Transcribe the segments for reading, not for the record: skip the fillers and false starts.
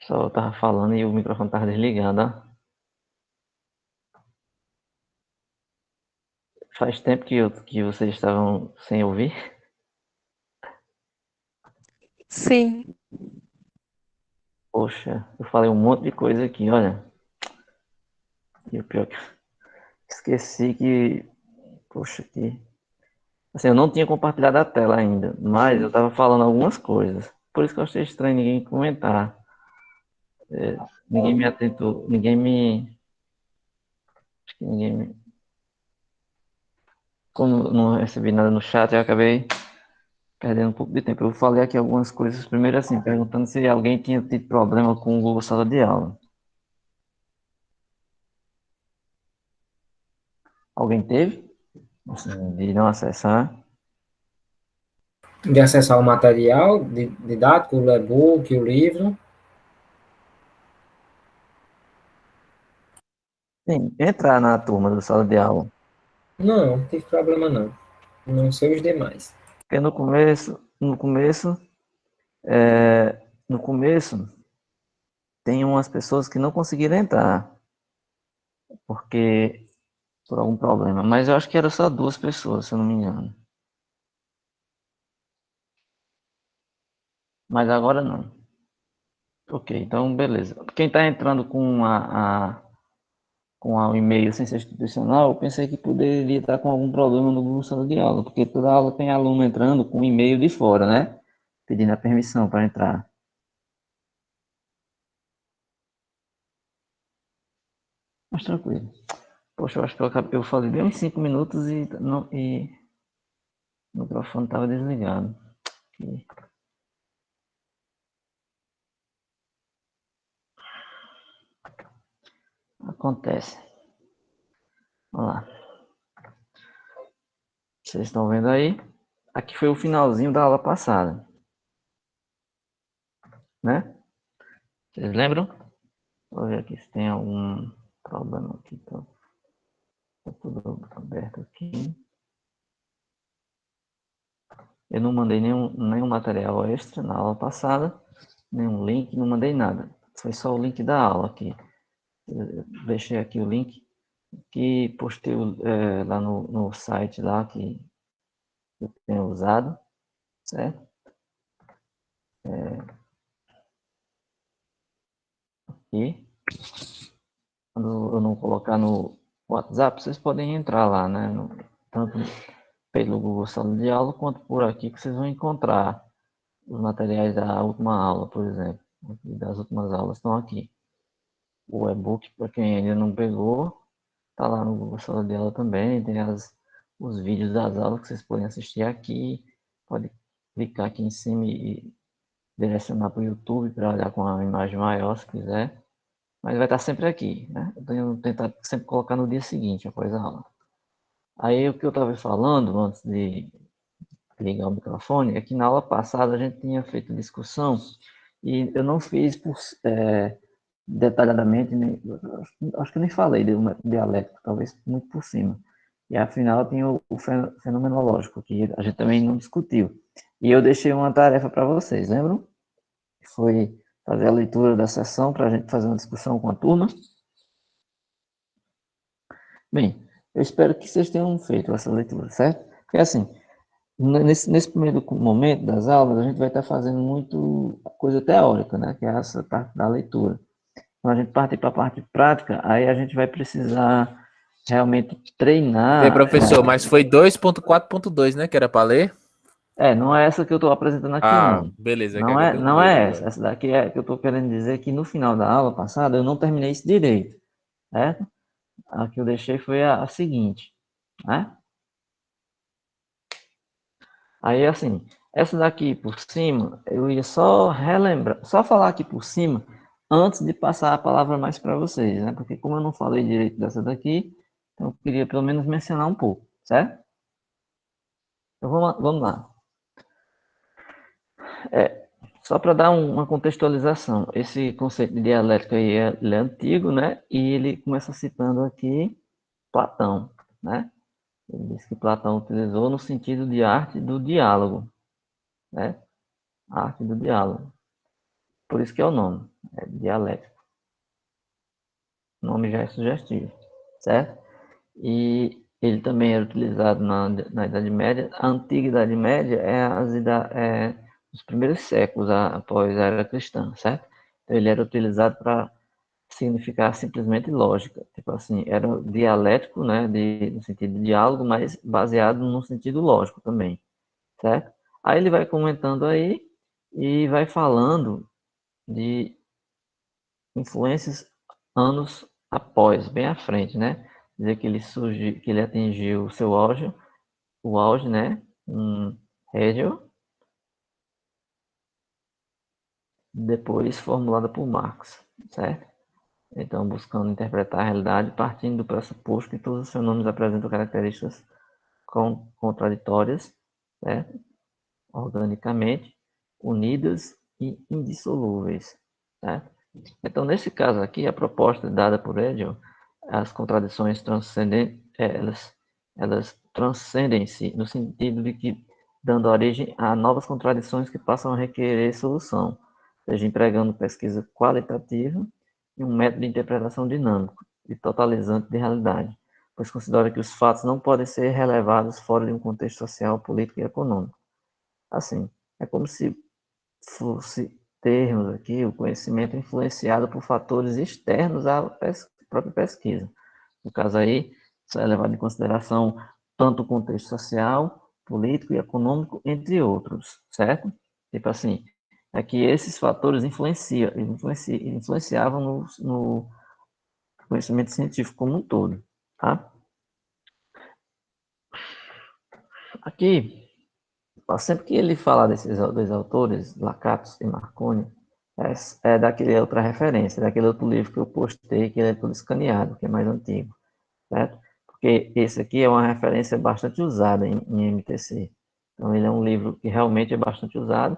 Só tava falando e o microfone tava desligado, ó. Faz tempo que vocês estavam sem ouvir. Sim, Poxa, eu falei um monte de coisa aqui, olha. E o pior que esqueci que. Poxa, que. Assim, eu não tinha compartilhado a tela ainda, mas eu tava falando algumas coisas. Por isso que eu achei estranho ninguém comentar. Ninguém me atentou, ninguém me. Acho que ninguém me. Como não recebi nada no chat, eu acabei perdendo um pouco de tempo. Eu falei aqui algumas coisas. Primeiro, assim, perguntando se alguém tinha tido problema com o Google Sala de Aula. Alguém teve? Assim, de não acessar? De acessar o material didático, o e-book, o livro. Sim, entrar na turma do Sala de Aula. Não, não tive problema não. Não sei os demais. Porque no começo, tem umas pessoas que não conseguiram entrar, porque por algum problema. Mas eu acho que era só 2 pessoas, se eu não me engano. Mas agora não. Ok, então beleza. Quem está entrando com o e-mail sem ser institucional, eu pensei que poderia estar com algum problema no Google Sala de Aula, porque toda aula tem aluno entrando com e-mail de fora, né? Pedindo a permissão para entrar. Mas tranquilo. Poxa, eu acho que eu falei bem uns 5 minutos e o microfone estava desligado. E acontece. Vamos lá. Vocês estão vendo aí? Aqui foi o finalzinho da aula passada, né? Vocês lembram? Vou ver aqui se tem algum problema aqui. Tá tudo aberto aqui. Eu não mandei nenhum material extra na aula passada, nenhum link, não mandei nada. Foi só o link da aula aqui. Eu deixei aqui o link que postei lá no site lá que eu tenho usado, certo? E quando eu não colocar no WhatsApp, vocês podem entrar lá, né? Tanto pelo Google Sala de Aula quanto por aqui que vocês vão encontrar os materiais da última aula, por exemplo. Das últimas aulas estão aqui. O e-book, para quem ainda não pegou, tá lá no Google Sala de Aula também. Tem os vídeos das aulas que vocês podem assistir aqui. Pode clicar aqui em cima e direcionar para o YouTube para olhar com a imagem maior, se quiser. Mas vai estar sempre aqui, né? Eu tenho tentado sempre colocar no dia seguinte, após a aula. Aí o que eu estava falando, antes de ligar o microfone, é que na aula passada a gente tinha feito discussão e eu não fiz detalhadamente, acho que eu nem falei do método dialético, talvez muito por cima. E afinal tinha o fenomenológico, que a gente também não discutiu. E eu deixei uma tarefa para vocês, lembram? Foi fazer a leitura da sessão para a gente fazer uma discussão com a turma. Bem, eu espero que vocês tenham feito essa leitura, certo? Porque assim, nesse primeiro momento das aulas, a gente vai estar fazendo muito coisa teórica, né? Que é essa parte da leitura. Quando a gente partir para a parte prática, aí a gente vai precisar realmente treinar. Professor, mas foi 2.4.2, né, que era para ler? Não é essa que eu estou apresentando aqui, Ah, não. beleza, que Não agora é, deu não medo é essa. agora. Essa daqui é que eu estou querendo dizer que no final da aula passada eu não terminei isso direito, certo? A que eu deixei foi a seguinte, né? Aí, assim, essa daqui por cima, eu ia só relembrar, só falar aqui por cima, antes de passar a palavra mais para vocês, né? Porque como eu não falei direito dessa daqui, então eu queria pelo menos mencionar um pouco, certo? Então vamos lá. Só para dar uma contextualização, esse conceito de dialética aí ele é antigo, né? E ele começa citando aqui Platão, né? Ele diz que Platão utilizou no sentido de arte do diálogo, né? A arte do diálogo. Por isso que é o nome. É dialético. O nome já é sugestivo, certo? E ele também era utilizado na Idade Média. A antiga Idade Média é os primeiros séculos após a era cristã, certo? Então ele era utilizado para significar simplesmente lógica. Tipo assim, era dialético, né, no sentido de diálogo, mas baseado no sentido lógico também, certo? Aí ele vai comentando aí e vai falando de influências anos após, bem à frente, né? Dizer que que ele atingiu o auge, né? Hegel, depois formulada por Marx, certo? Então, buscando interpretar a realidade partindo do pressuposto que todos os fenômenos apresentam características contraditórias, certo? Organicamente, unidas e indissolúveis, certo? Então, nesse caso aqui, a proposta dada por Hegel, as contradições elas transcendem-se no sentido de que dando origem a novas contradições que passam a requerer solução, seja empregando pesquisa qualitativa e um método de interpretação dinâmico e totalizante de realidade, pois considera que os fatos não podem ser relevados fora de um contexto social, político e econômico. Assim, é como se fosse termos aqui o conhecimento influenciado por fatores externos à própria pesquisa. No caso aí, isso é levado em consideração tanto o contexto social, político e econômico, entre outros, certo? Tipo assim, é que esses fatores influenciavam no conhecimento científico como um todo, tá? Aqui, sempre que ele fala desses dois autores, Lakatos e Marconi, é daquele outra referência, daquele outro livro que eu postei, que ele é todo escaneado, que é mais antigo, certo? Porque esse aqui é uma referência bastante usada em MTC. Então, ele é um livro que realmente é bastante usado.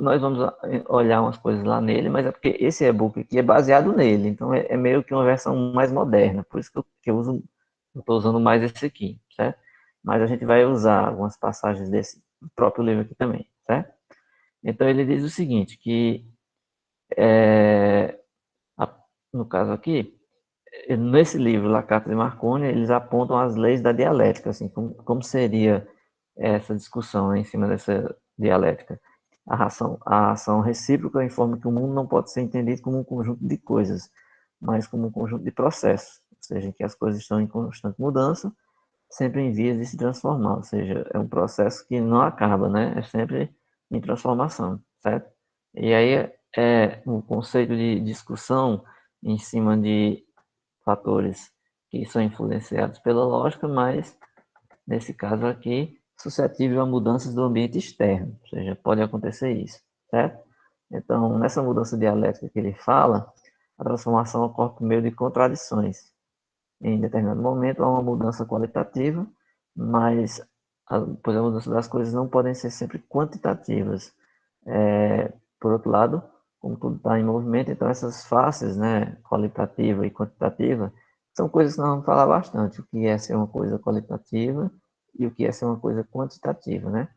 Nós vamos olhar umas coisas lá nele, mas é porque esse e-book aqui é baseado nele, então é meio que uma versão mais moderna, por isso que eu estou usando mais esse aqui, certo? Mas a gente vai usar algumas passagens desse próprio livro aqui também, certo? Então ele diz o seguinte, que no caso aqui, nesse livro, Lakatos e Marconi, eles apontam as leis da dialética, assim, como seria essa discussão, né, em cima dessa dialética. A ação recíproca informa que o mundo não pode ser entendido como um conjunto de coisas, mas como um conjunto de processos, ou seja, que as coisas estão em constante mudança, sempre em vias de se transformar, ou seja, é um processo que não acaba, né? É sempre em transformação, certo? E aí é um conceito de discussão em cima de fatores que são influenciados pela lógica, mas nesse caso aqui, suscetível a mudanças do ambiente externo, ou seja, pode acontecer isso, certo? Então, nessa mudança dialética que ele fala, a transformação ocorre por meio de contradições. Em determinado momento há uma mudança qualitativa, mas pois a mudança das coisas não podem ser sempre quantitativas. Por outro lado, como tudo está em movimento, então essas faces, né, qualitativa e quantitativa, são coisas que nós vamos falar bastante, o que é ser uma coisa qualitativa e o que é ser uma coisa quantitativa, né?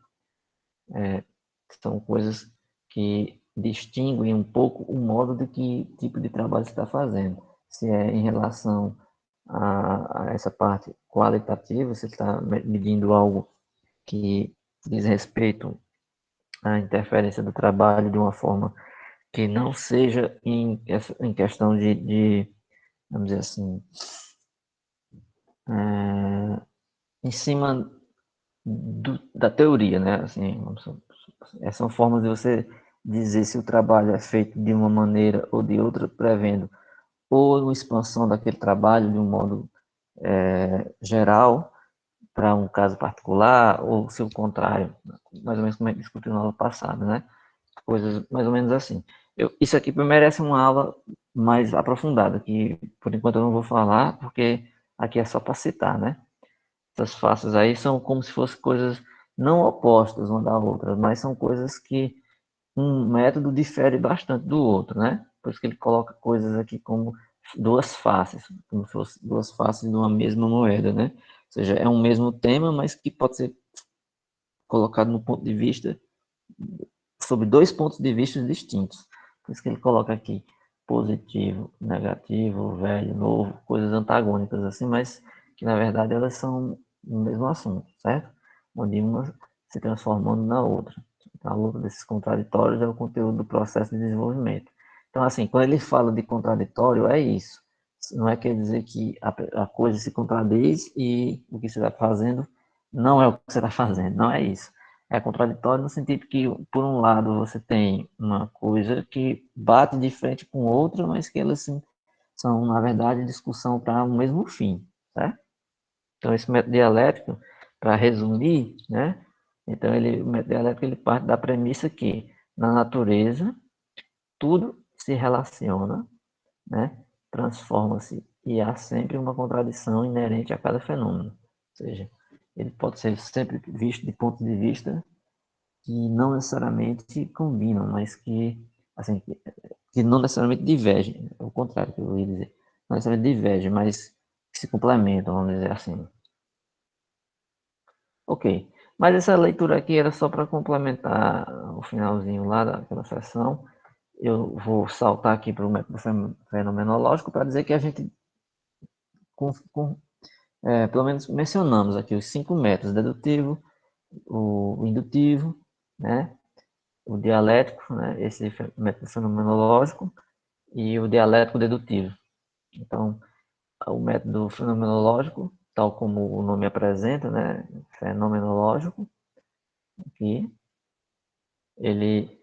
São coisas que distinguem um pouco o modo de que tipo de trabalho você está fazendo. Se é em relação a essa parte qualitativa, você está medindo algo que diz respeito à interferência do trabalho de uma forma que não seja em questão vamos dizer assim, em cima da teoria, né? Assim, são formas de você dizer se o trabalho é feito de uma maneira ou de outra, prevendo ou uma expansão daquele trabalho de um modo geral para um caso particular, ou se o contrário, mais ou menos como a gente discutiu na aula passada, né? Coisas mais ou menos assim. Isso aqui merece uma aula mais aprofundada, que por enquanto eu não vou falar, porque aqui é só para citar, né? Essas faces aí são como se fossem coisas não opostas uma da outra, mas são coisas que um método difere bastante do outro, né? Por isso que ele coloca coisas aqui como duas faces, como se fossem duas faces de uma mesma moeda, né? Ou seja, é um mesmo tema, mas que pode ser colocado no ponto de vista, sob dois pontos de vista distintos. Por isso que ele coloca aqui positivo, negativo, velho, novo, coisas antagônicas assim, mas que na verdade elas são o mesmo assunto, certo? Onde uma se transformando na outra. A luta desses contraditórios é o conteúdo do processo de desenvolvimento. Então, assim, quando ele fala de contraditório, é isso. Não é quer dizer que a coisa se contradiz e o que você está fazendo não é o que você está fazendo, não é isso. É contraditório no sentido que, por um lado, você tem uma coisa que bate de frente com outra, mas que elas são, na verdade, discussão para o mesmo fim, certo? Então, esse método dialético, para resumir, né? Então, o método dialético ele parte da premissa que, na natureza, tudo se relaciona, né? Transforma-se e há sempre uma contradição inerente a cada fenômeno. Ou seja, ele pode ser sempre visto de ponto de vista que não necessariamente combinam, mas que, assim, que não necessariamente divergem. É o contrário que eu ia dizer. Não necessariamente divergem, mas que se complementam, vamos dizer assim. Ok. Mas essa leitura aqui era só para complementar o finalzinho lá daquela sessão. Eu vou saltar aqui para o método fenomenológico para dizer que a gente, pelo menos, mencionamos aqui os 5 métodos: dedutivo, o indutivo, né? O dialético, né? Esse método fenomenológico, e o dialético dedutivo. Então, o método fenomenológico, tal como o nome apresenta, né? Fenomenológico, aqui, ele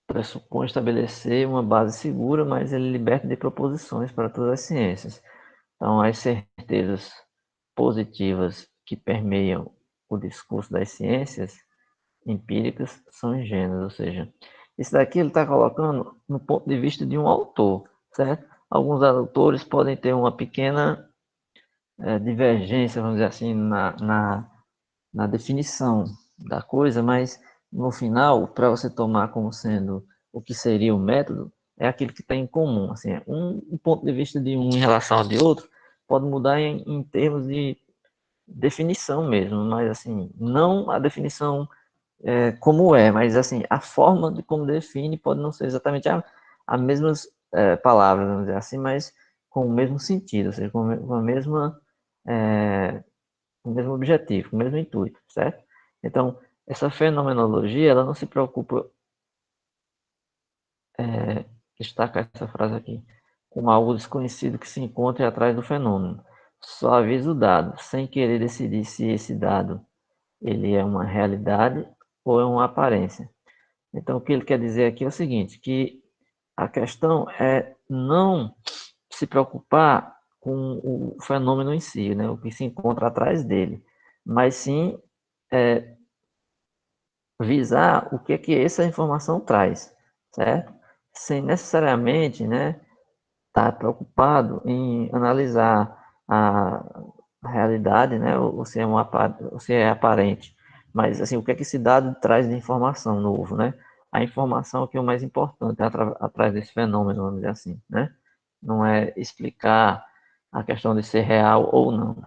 pressupõe estabelecer uma base segura, mas ele liberta de proposições para todas as ciências. Então, as certezas positivas que permeiam o discurso das ciências empíricas são ingênuas, ou seja, isso daqui ele está colocando no ponto de vista de um autor, certo? Alguns autores podem ter uma pequena divergência, vamos dizer assim, na definição da coisa, mas no final, para você tomar como sendo o que seria o método, é aquilo que está em comum. Assim, um ponto de vista de um em relação ao de outro pode mudar em termos de definição mesmo, mas assim, não a definição como é, mas assim, a forma de como define pode não ser exatamente as mesmas palavras, vamos dizer assim, mas com o mesmo sentido, ou seja, com a mesma com o mesmo objetivo, com o mesmo intuito, certo? Então, essa fenomenologia, ela não se preocupa, destacar essa frase aqui, com algo desconhecido que se encontre atrás do fenômeno. Só avisa o dado, sem querer decidir se esse dado ele é uma realidade ou é uma aparência. Então, o que ele quer dizer aqui é o seguinte, que a questão é não se preocupar com o fenômeno em si, né, o que se encontra atrás dele, mas sim visar o que é que essa informação traz, certo? Sem necessariamente, né, estar preocupado em analisar a realidade, né, ou se é ou se é aparente, mas assim, o que é que esse dado traz de informação novo, né? A informação que é o mais importante atrás desse fenômeno, vamos dizer assim, né? Não é explicar a questão de ser real ou não.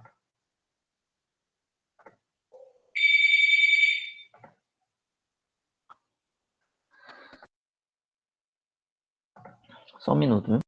Só um minuto, viu?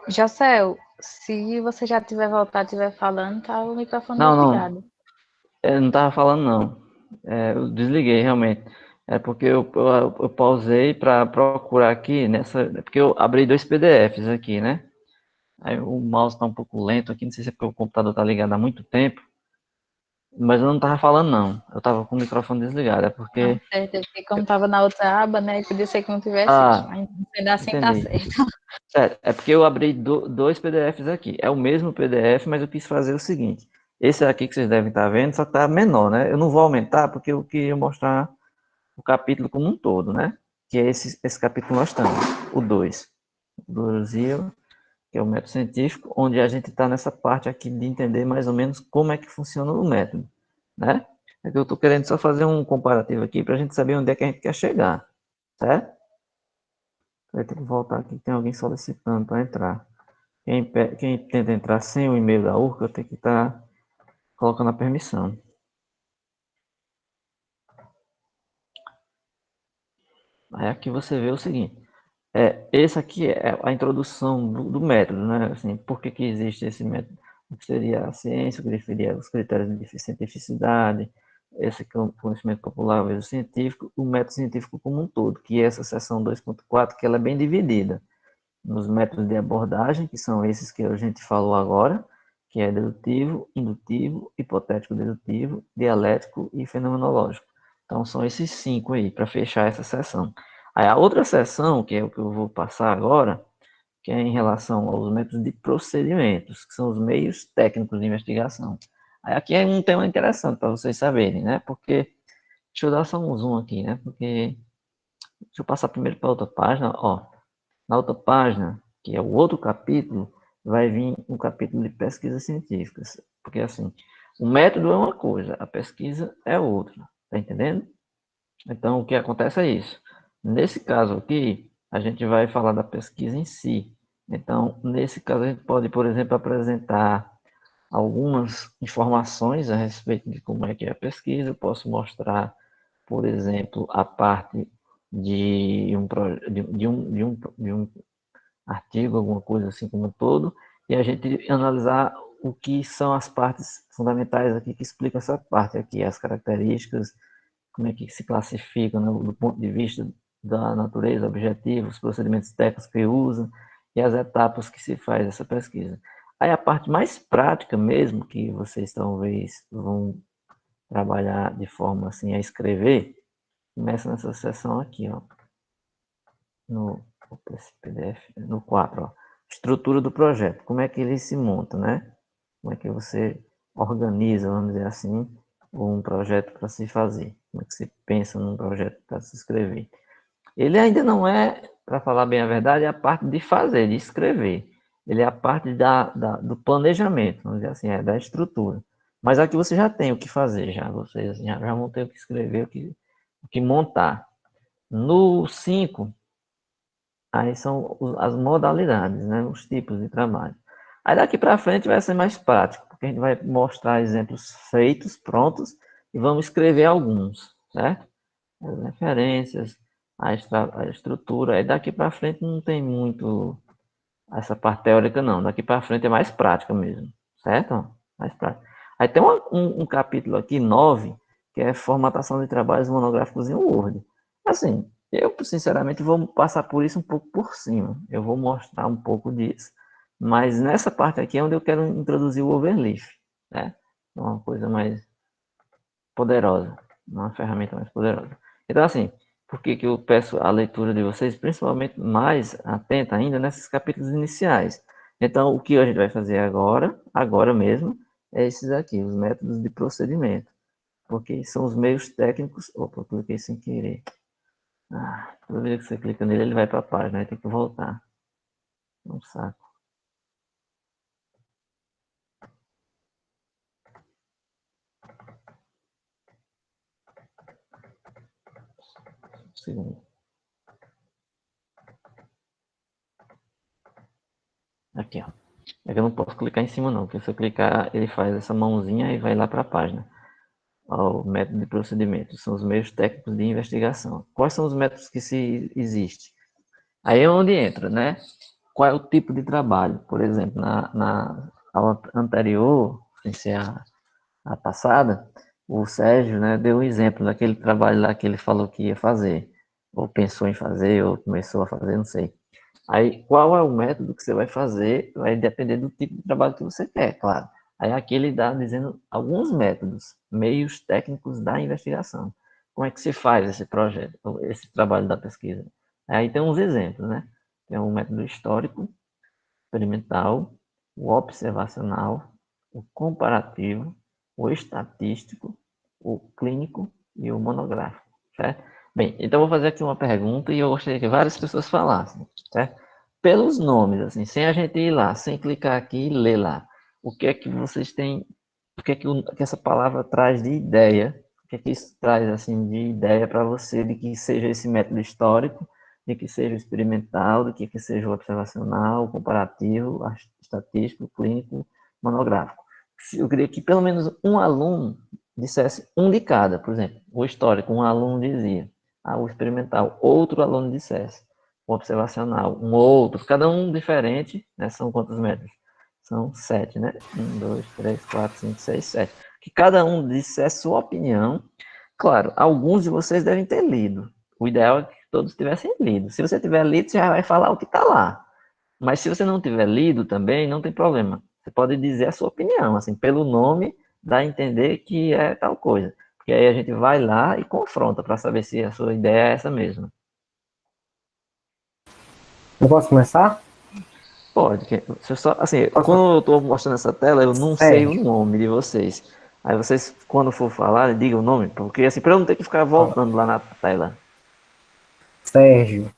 Jocel, se você já tiver voltado, estiver falando, tá o microfone Não, desligado. eu não estava falando, não. Eu desliguei, realmente. É porque eu pausei para procurar aqui nessa. Porque eu abri 2 PDFs aqui, né? Aí o mouse está um pouco lento aqui, não sei se é porque o computador está ligado há muito tempo. Mas eu não estava falando, não. Eu estava com o microfone desligado. É porque. Certo, porque como estava na outra aba, né, podia ser que não tivesse, Ah, mas ainda assim tá entendi. certo. Certo, é porque eu abri 2 PDFs aqui. É o mesmo PDF, mas eu quis fazer o seguinte. Esse aqui que vocês devem estar vendo, só que está menor, né? Eu não vou aumentar porque eu queria mostrar o capítulo como um todo, né? Que é esse capítulo que nós estamos, o 2. Do Brasil, que é o método científico, onde a gente está nessa parte aqui de entender mais ou menos como é que funciona o método, né? É que eu estou querendo só fazer um comparativo aqui para a gente saber onde é que a gente quer chegar, certo? Vai ter que voltar aqui, tem alguém solicitando para entrar. Quem tenta entrar sem o e-mail da URCA, tem que estar colocando a permissão. Aí aqui você vê o seguinte. Esse aqui é a introdução do método, né? Assim, por que existe esse método? O que seria a ciência, o que seria os critérios de cientificidade, esse conhecimento popular versus científico, o método científico como um todo, que é essa seção 2.4, que ela é bem dividida nos métodos de abordagem, que são esses que a gente falou agora, que é dedutivo, indutivo, hipotético-dedutivo, dialético e fenomenológico. Então, são esses 5 aí, para fechar essa sessão. Aí, a outra sessão, que é o que eu vou passar agora, que é em relação aos métodos de procedimentos, que são os meios técnicos de investigação. Aí, aqui é um tema interessante para vocês saberem, né? Porque, deixa eu dar só um zoom aqui, né? Porque, deixa eu passar primeiro para outra página, ó. Na outra página, que é o outro capítulo, vai vir um capítulo de pesquisas científicas. Porque, assim, o método é uma coisa, a pesquisa é outra. Tá entendendo? Então, o que acontece é isso. Nesse caso aqui, a gente vai falar da pesquisa em si. Então, nesse caso, a gente pode, por exemplo, apresentar algumas informações a respeito de como é que é a pesquisa. Eu posso mostrar, por exemplo, a parte de um artigo, alguma coisa assim como um todo, e a gente analisar o que são as partes fundamentais aqui que explicam essa parte aqui, as características, como é que se classificam, né, do ponto de vista da natureza, objetivos, procedimentos técnicos que usa e as etapas que se faz essa pesquisa. Aí a parte mais prática mesmo, que vocês talvez vão trabalhar de forma assim a escrever, começa nessa seção aqui, ó, no esse PDF, no 4, ó, estrutura do projeto, como é que ele se monta, né? Como é que você organiza, vamos dizer assim, um projeto para se fazer, como é que se pensa num projeto para se escrever. Ele ainda não é, para falar bem a verdade, a parte de fazer, de escrever. Ele é a parte do planejamento, vamos dizer assim, da estrutura. Mas aqui você já tem o que fazer, já vocês já vão ter o que escrever, o que montar. No 5, aí são as modalidades, né? Os tipos de trabalho. Aí daqui para frente vai ser mais prático, porque a gente vai mostrar exemplos feitos, prontos, e vamos escrever alguns, certo? As referências, a estrutura. Aí daqui para frente não tem muito essa parte teórica, não. Daqui para frente é mais prática mesmo, certo? Mais prática. Aí tem um capítulo aqui, 9, que é formatação de trabalhos monográficos em Word. Assim, eu sinceramente vou passar por isso um pouco por cima. Eu vou mostrar um pouco disso. Mas nessa parte aqui é onde eu quero introduzir o overleaf, né? Uma coisa mais poderosa, uma ferramenta mais poderosa. Então, assim, por que eu peço a leitura de vocês, principalmente mais atenta ainda nesses capítulos iniciais? Então, o que a gente vai fazer agora mesmo, é esses aqui, os métodos de procedimento, porque são os meios técnicos. Opa, eu cliquei sem querer. Toda vez que você clica nele, ele vai para a página, aí tem que voltar. É um saco. Um segundo. Aqui, ó. É que eu não posso clicar em cima não, porque se eu clicar, ele faz essa mãozinha e vai lá para a página. Ó, o método de procedimento, são os meios técnicos de investigação. Quais são os métodos que se existe? Aí é onde entra, né? qual é o tipo de trabalho. Por exemplo, na aula anterior, sem ser a passada, o Sérgio, né, deu um exemplo daquele trabalho lá que ele falou que ia fazer, ou pensou em fazer, ou começou a fazer, não sei. Aí, qual é o método que você vai fazer, vai depender do tipo de trabalho que você quer, claro. Aí aqui ele dá dizendo alguns métodos, meios técnicos da investigação. Como é que se faz esse projeto, esse trabalho da pesquisa? Aí tem uns exemplos, né? Tem o método histórico, experimental, o observacional, o comparativo, o estatístico, o clínico e o monográfico, certo? Bem, então eu vou fazer aqui uma pergunta e eu gostaria que várias pessoas falassem, certo? Pelos nomes, assim, sem a gente ir lá, sem clicar aqui e ler lá, o que é que vocês têm, o que é que essa palavra traz de ideia, o que é que isso traz, assim, de ideia para você de que seja esse método histórico, de que seja o experimental, de que seja o observacional, o comparativo, estatístico, clínico, monográfico. Eu queria que pelo menos um aluno dissesse um de cada, por exemplo, o histórico, um aluno dizia, o experimental, outro aluno dissesse, o observacional, um outro, cada um diferente, né? São quantos métodos? São 7, né? 1, 2, 3, 4, 5, 6, 7. Que cada um dissesse sua opinião. Claro, alguns de vocês devem ter lido. O ideal é que todos tivessem lido. Se você tiver lido, você já vai falar o que está lá. Mas se você não tiver lido também, não tem problema. Você pode dizer a sua opinião, assim, pelo nome, dá a entender que é tal coisa. Porque aí a gente vai lá e confronta para saber se a sua ideia é essa mesma. Eu posso começar? Pode. Assim, quando eu estou mostrando essa tela, eu não sei o nome de vocês. Aí vocês, quando for falar, digam o nome, porque assim, para eu não ter que ficar voltando lá na tela. Sérgio.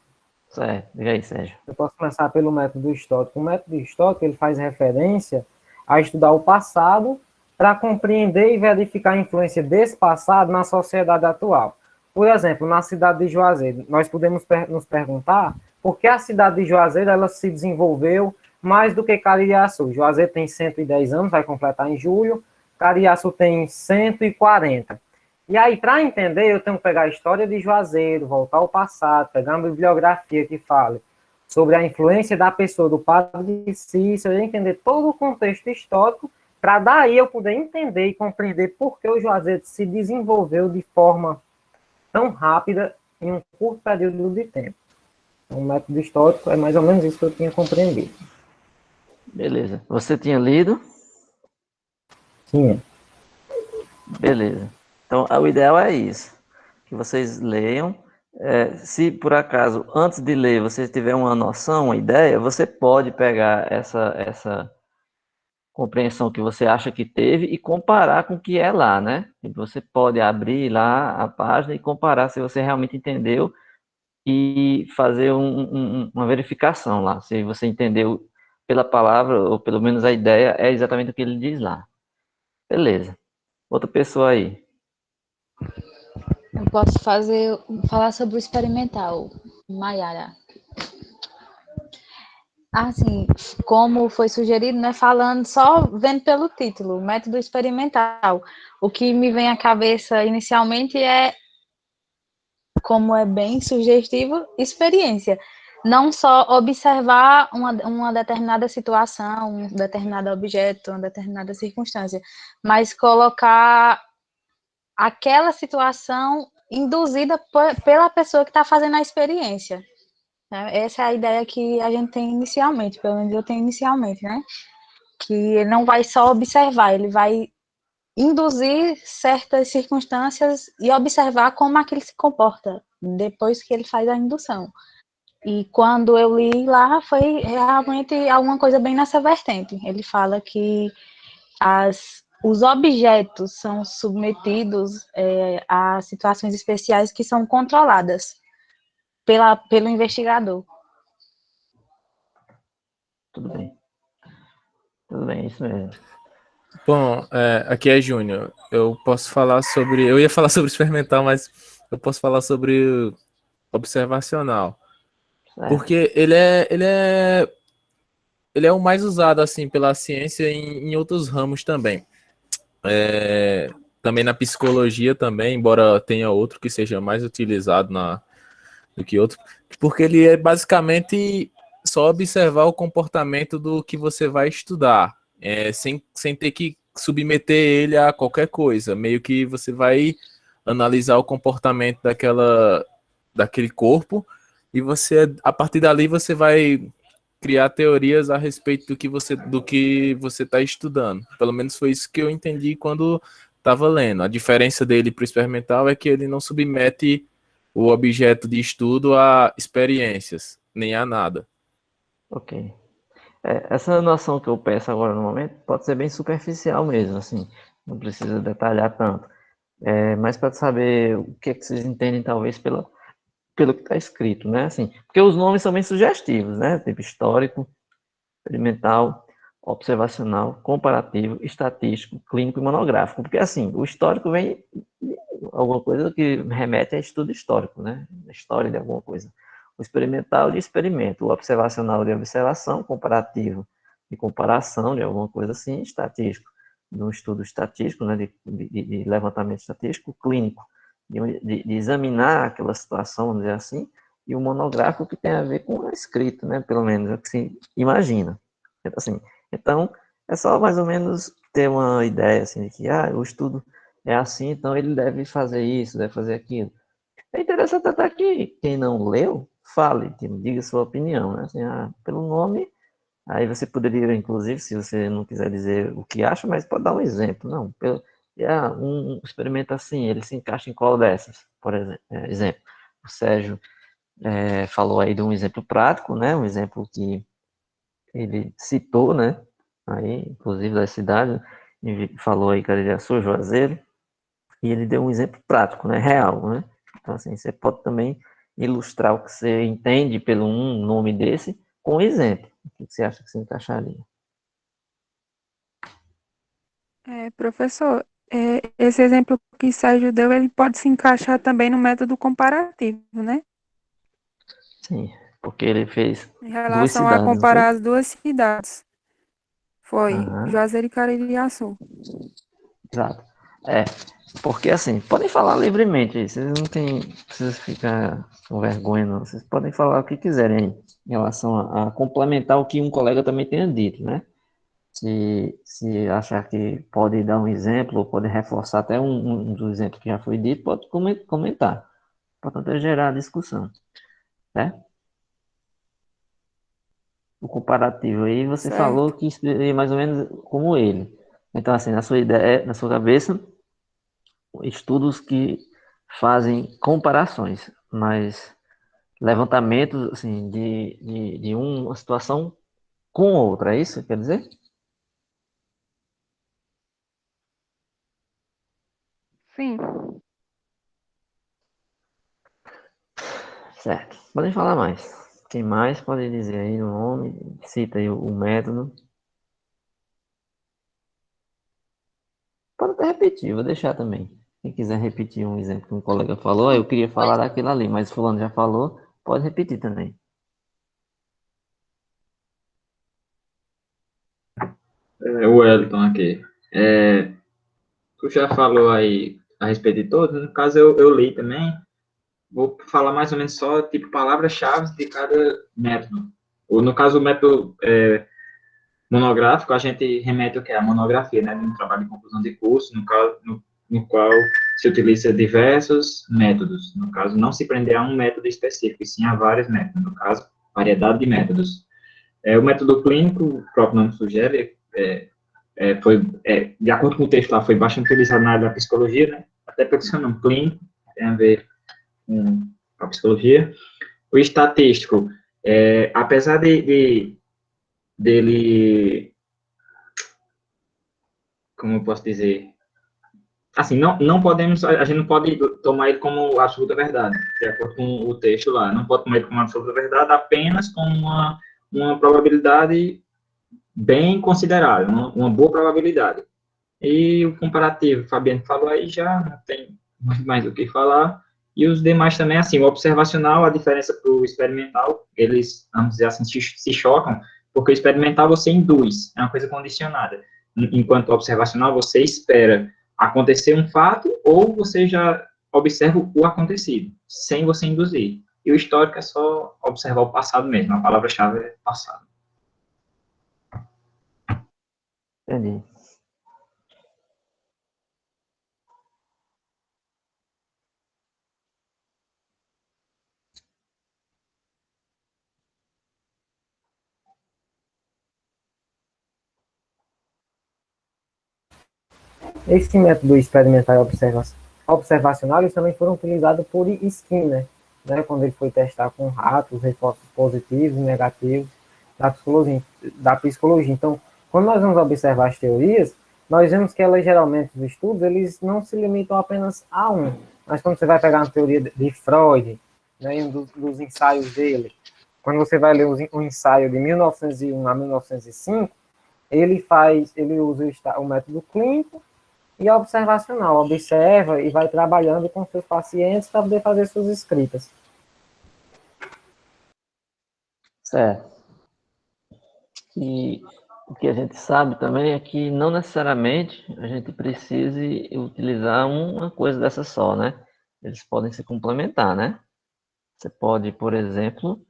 Certo, diga aí, Sérgio. Eu posso começar pelo método histórico. O método histórico ele faz referência a estudar o passado para compreender e verificar a influência desse passado na sociedade atual. Por exemplo, na cidade de Juazeiro, nós podemos nos perguntar por que a cidade de Juazeiro ela se desenvolveu mais do que Caririaçu. Juazeiro tem 110 anos, vai completar em julho, Caririaçu tem 140. E aí, para entender, eu tenho que pegar a história de Juazeiro, voltar ao passado, pegar uma bibliografia que fale sobre a influência da pessoa, do padre Cícero, entender todo o contexto histórico, para daí eu poder entender e compreender por que o Juazeiro se desenvolveu de forma tão rápida em um curto período de tempo. O método histórico é mais ou menos isso que eu tinha compreendido. Beleza. Você tinha lido? Sim. Beleza. Então, o ideal é isso, que vocês leiam. Se por acaso, antes de ler, você tiver uma noção, uma ideia, você pode pegar essa compreensão que você acha que teve e comparar com o que é lá, né? Você pode abrir lá a página e comparar se você realmente entendeu e fazer uma verificação lá, se você entendeu pela palavra, ou pelo menos a ideia é exatamente o que ele diz lá. Beleza. Outra pessoa aí. Eu posso falar sobre o experimental, Maiara. Assim, como foi sugerido, né, falando só vendo pelo título, método experimental. O que me vem à cabeça inicialmente é, como é bem sugestivo, experiência. Não só observar uma determinada situação, um determinado objeto, uma determinada circunstância, mas colocar aquela situação induzida pela pessoa que está fazendo a experiência. Essa é a ideia que a gente tem inicialmente, pelo menos eu tenho inicialmente, né? Que ele não vai só observar, ele vai induzir certas circunstâncias e observar como aquele se comporta depois que ele faz a indução. E quando eu li lá, foi realmente alguma coisa bem nessa vertente. Ele fala que os objetos são submetidos a situações especiais que são controladas pelo investigador. Tudo bem. Tudo bem, isso mesmo. Bom, aqui é Júnior. Eu posso falar sobre... Eu ia falar sobre experimental, mas eu posso falar sobre observacional. Certo. Porque ele é o mais usado assim pela ciência em outros ramos também. Também na psicologia também, embora tenha outro que seja mais utilizado do que outro, porque ele é basicamente só observar o comportamento do que você vai estudar, sem ter que submeter ele a qualquer coisa. Meio que você vai analisar o comportamento daquele corpo e você, a partir dali, você vai criar teorias a respeito do que você está estudando. Pelo menos foi isso que eu entendi quando estava lendo. A diferença dele para o experimental é que ele não submete o objeto de estudo a experiências, nem a nada. Ok. Essa noção que eu peço agora no momento pode ser bem superficial mesmo, assim, não precisa detalhar tanto. Mas para saber o que vocês entendem, talvez, pelo que está escrito, né? Assim, porque os nomes são bem sugestivos, né? Tipo histórico, experimental, observacional, comparativo, estatístico, clínico e monográfico. Porque, assim, o histórico vem de alguma coisa que remete a estudo histórico, né? A história de alguma coisa. O experimental de experimento, o observacional de observação, comparativo de comparação de alguma coisa assim, estatístico de um estudo estatístico, né? De levantamento estatístico, clínico de examinar aquela situação, vamos dizer assim, e o monográfico que tem a ver com a escrita, né? Pelo menos é o que se imagina. Assim, então, é só mais ou menos ter uma ideia assim, de que o estudo é assim, então ele deve fazer isso, deve fazer aquilo. É interessante até que quem não leu, fale, diga sua opinião, né? Assim, pelo nome, aí você poderia, inclusive, se você não quiser dizer o que acha, mas pode dar um exemplo. Não, um experimento assim, ele se encaixa em qual dessas? Por exemplo, o Sérgio falou aí de um exemplo prático, né? Um exemplo que ele citou, né? Aí, inclusive da cidade, falou aí Caririaçu, Juazeiro, e ele deu um exemplo prático, né? Real, né? Então, assim, você pode também ilustrar o que você entende pelo um nome desse com um exemplo. O que você acha que se encaixaria? Professor, esse exemplo que Sérgio deu, ele pode se encaixar também no método comparativo, né? Sim, porque ele fez Em duas relação a cidades, não foi? comparar as duas cidades. Foi Aham, Juazeiro e Caririaçu. exato. É, porque assim, podem falar livremente aí, vocês não tem, precisa ficar com vergonha, não. Vocês podem falar o que quiserem aí, em relação a complementar o que um colega também tenha dito, né? Se achar que pode dar um exemplo, ou pode reforçar até um dos exemplos que já foi dito, pode comentar. Importante é gerar discussão, né? O comparativo aí, você falou Certo. que seria mais ou menos como ele. Então, assim, na sua ideia, na sua cabeça, estudos que fazem comparações, mas levantamentos, assim, de uma situação com outra, é isso que quer dizer? Sim. Certo. Podem falar mais. Quem mais pode dizer aí o nome, cita aí o método. Pode até repetir, vou deixar também. Quem quiser repetir um exemplo que um colega falou, eu queria falar daquilo ali, mas o fulano já falou, pode repetir também. O Wellington aqui. Tu já falou aí a respeito de todos, no caso eu li também, vou falar mais ou menos só, tipo, palavras-chave de cada método. Ou, no caso, o método monográfico, a gente remete o que? A monografia, né, de um trabalho de conclusão de curso, no qual se utiliza diversos métodos. No caso, não se prender a um método específico, e sim a vários métodos. No caso, variedade de métodos. O método clínico, o próprio nome sugere, de acordo com o texto lá, foi bastante utilizado na área da psicologia, né? Até pelo seu nome clínico, tem a ver com a psicologia. O estatístico, apesar dele, como eu posso dizer, assim, não podemos, a gente não pode tomar ele como absoluta verdade, de acordo com o texto lá, não pode tomar ele como absoluta verdade, apenas como uma probabilidade bem considerável, uma boa probabilidade. E o comparativo, o Fabiano falou aí, já não tem mais o que falar. E os demais também, assim, o observacional, a diferença para o experimental, eles, vamos dizer assim, se chocam, porque o experimental você induz, é uma coisa condicionada. Enquanto o observacional, você espera acontecer um fato ou você já observa o acontecido, sem você induzir. E o histórico é só observar o passado mesmo, a palavra-chave é passado. Entendi. Esse método experimental e observacional eles também foram utilizados por Skinner, né, quando ele foi testar com ratos, reforços positivos e negativos da psicologia. Então, quando nós vamos observar as teorias, nós vemos que elas, geralmente, os estudos, eles não se limitam apenas a um. Mas quando você vai pegar uma teoria de Freud, né, um dos ensaios dele, quando você vai ler o ensaio de 1901 a 1905, ele usa o método clínico e observacional, observa e vai trabalhando com seus pacientes para poder fazer suas escritas. Certo. E o que a gente sabe também é que não necessariamente a gente precise utilizar uma coisa dessa só, né? Eles podem se complementar, né? Você pode, por exemplo,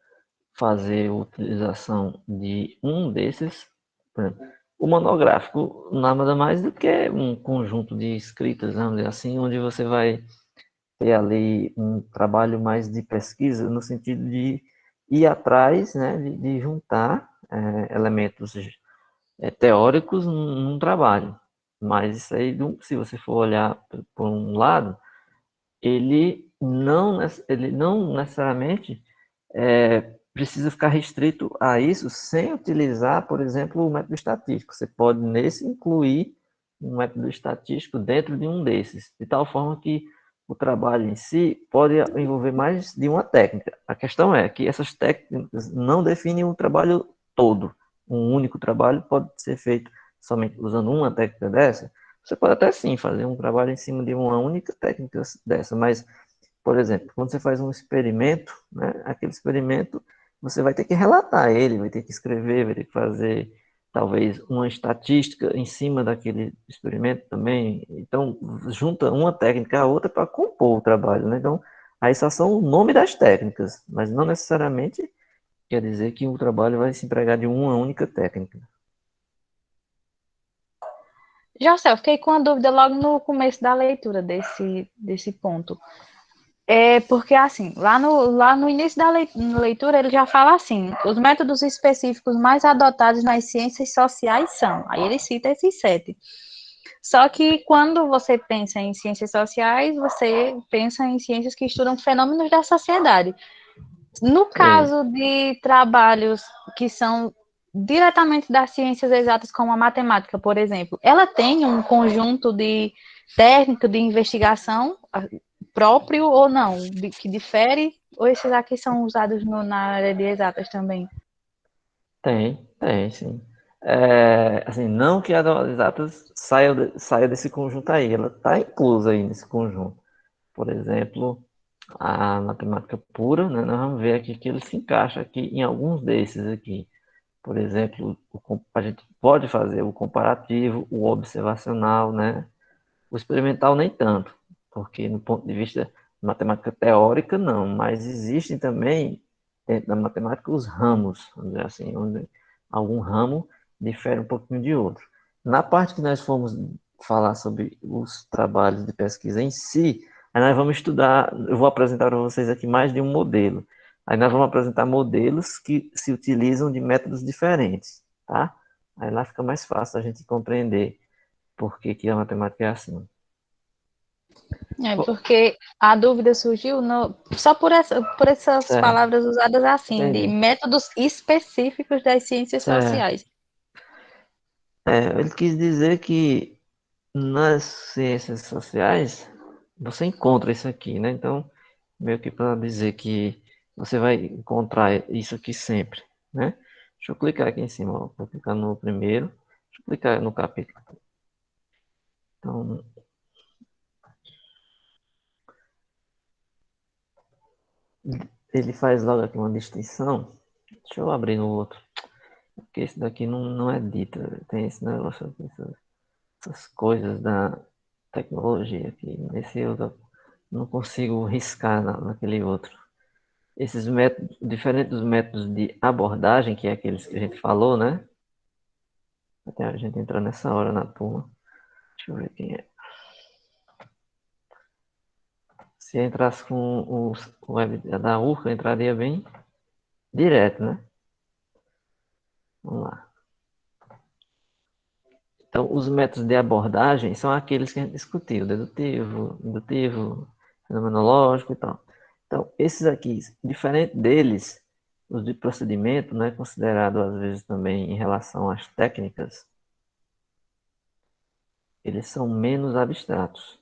fazer utilização de um desses, por exemplo, o monográfico nada mais do que um conjunto de escritas, vamos dizer assim, onde você vai ter ali um trabalho mais de pesquisa, no sentido de ir atrás, né, de juntar elementos teóricos num trabalho. Mas isso aí, se você for olhar por um lado, ele não necessariamente precisa ficar restrito a isso sem utilizar, por exemplo, o método estatístico. Você pode, nesse, incluir um método estatístico dentro de um desses, de tal forma que o trabalho em si pode envolver mais de uma técnica. A questão é que essas técnicas não definem o trabalho todo. Um único trabalho pode ser feito somente usando uma técnica dessa. Você pode até sim fazer um trabalho em cima de uma única técnica dessa, mas, por exemplo, quando você faz um experimento, né, aquele experimento você vai ter que relatar ele, vai ter que escrever, vai ter que fazer talvez uma estatística em cima daquele experimento também. Então, junta uma técnica à outra para compor o trabalho, né? Então, aí só são o nome das técnicas, mas não necessariamente quer dizer que o trabalho vai se empregar de uma única técnica. José, eu fiquei com a dúvida logo no começo da leitura desse ponto. É porque, assim, lá no início da leitura, ele já fala assim, os métodos específicos mais adotados nas ciências sociais são, aí ele cita esses 7. Só que quando você pensa em ciências sociais, você pensa em ciências que estudam fenômenos da sociedade. No caso de trabalhos que são diretamente das ciências exatas, como a matemática, por exemplo, ela tem um conjunto de técnico de investigação próprio ou não, que difere, ou esses aqui são usados na área de exatas também? Tem, sim. Assim, não que a das exatas saia desse conjunto aí, ela está inclusa aí nesse conjunto. Por exemplo, a matemática pura, né, nós vamos ver aqui que ele se encaixa aqui em alguns desses aqui. Por exemplo, a gente pode fazer o comparativo, o observacional, né? O experimental nem tanto, porque no ponto de vista de matemática teórica, não, mas existem também, dentro da matemática, os ramos, vamos dizer assim, onde algum ramo difere um pouquinho de outro. Na parte que nós fomos falar sobre os trabalhos de pesquisa em si, aí nós vamos estudar, eu vou apresentar para vocês aqui mais de um modelo. Aí nós vamos apresentar modelos que se utilizam de métodos diferentes, tá? Aí lá fica mais fácil a gente compreender por que que a matemática é assim. É, porque a dúvida surgiu só por essas Certo, palavras usadas assim, de entendi. métodos específicos das ciências Certo. sociais. Ele quis dizer que nas ciências sociais você encontra isso aqui, né? Então, meio que para dizer que você vai encontrar isso aqui sempre, né? Deixa eu clicar aqui em cima, ó. Vou clicar no primeiro, deixa eu clicar no capítulo. Então, ele faz logo aqui uma distinção. Deixa eu abrir no outro, porque esse daqui não é dito. Tem esse negócio aqui, essas coisas da tecnologia aqui. Nesse eu não consigo riscar naquele outro. Esses métodos, diferente dos métodos de abordagem, que é aqueles que a gente falou, né? Até a gente entrar nessa hora na turma. Deixa eu ver quem é. Se entrasse com o web da URCA, entraria bem direto, né? Vamos lá. Então, os métodos de abordagem são aqueles que a gente discutiu, dedutivo, indutivo, fenomenológico e tal. Então, esses aqui, diferente deles, os de procedimento, né, considerado às vezes também em relação às técnicas, eles são menos abstratos.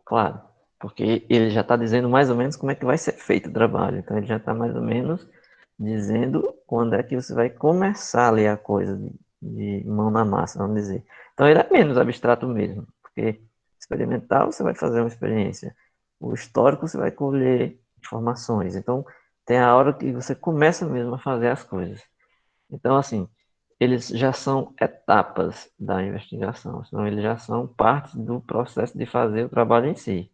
Claro, porque ele já está dizendo mais ou menos como é que vai ser feito o trabalho. Então, ele já está mais ou menos dizendo quando é que você vai começar a ler a coisa de mão na massa, vamos dizer. Então, ele é menos abstrato mesmo, porque experimental você vai fazer uma experiência, o histórico você vai colher informações. Então, tem a hora que você começa mesmo a fazer as coisas. Então, assim, eles já são etapas da investigação, senão eles já são parte do processo de fazer o trabalho em si,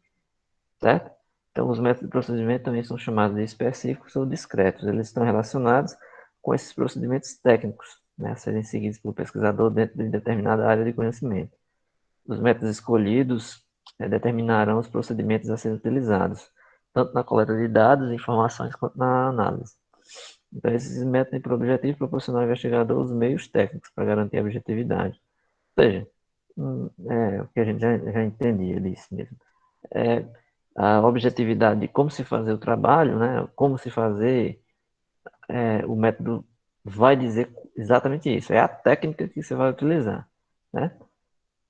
certo? Então, os métodos de procedimento também são chamados de específicos ou discretos. Eles estão relacionados com esses procedimentos técnicos, né, a serem seguidos pelo pesquisador dentro de determinada área de conhecimento. Os métodos escolhidos determinarão os procedimentos a serem utilizados, tanto na coleta de dados e informações quanto na análise. Então, esses métodos têm por objetivo proporcionar ao investigador os meios técnicos para garantir a objetividade. Ou seja, o que a gente já entendia disso mesmo. A objetividade de como se fazer o trabalho, né? Como se fazer, o método vai dizer exatamente isso. É a técnica que você vai utilizar, né?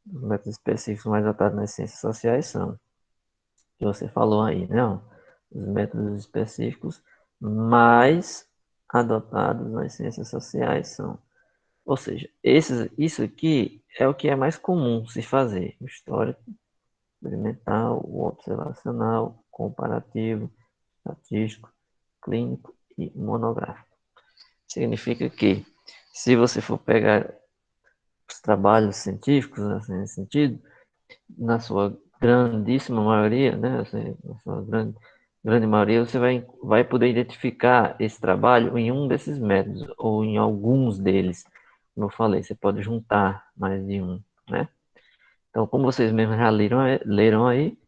Os métodos específicos mais adotados nas ciências sociais são, que você falou aí, não? Os métodos específicos mais adotados nas ciências sociais são, ou seja, isso aqui é o que é mais comum se fazer: o histórico, experimental, o observacional, comparativo, estatístico, clínico e monográfico. Significa que, se você for pegar os trabalhos científicos, assim, nesse sentido, na sua grandíssima maioria, né, assim, na sua grande maioria, você vai poder identificar esse trabalho em um desses métodos, ou em alguns deles. Como eu falei, você pode juntar mais de um, né? Então, como vocês mesmos já leram aí,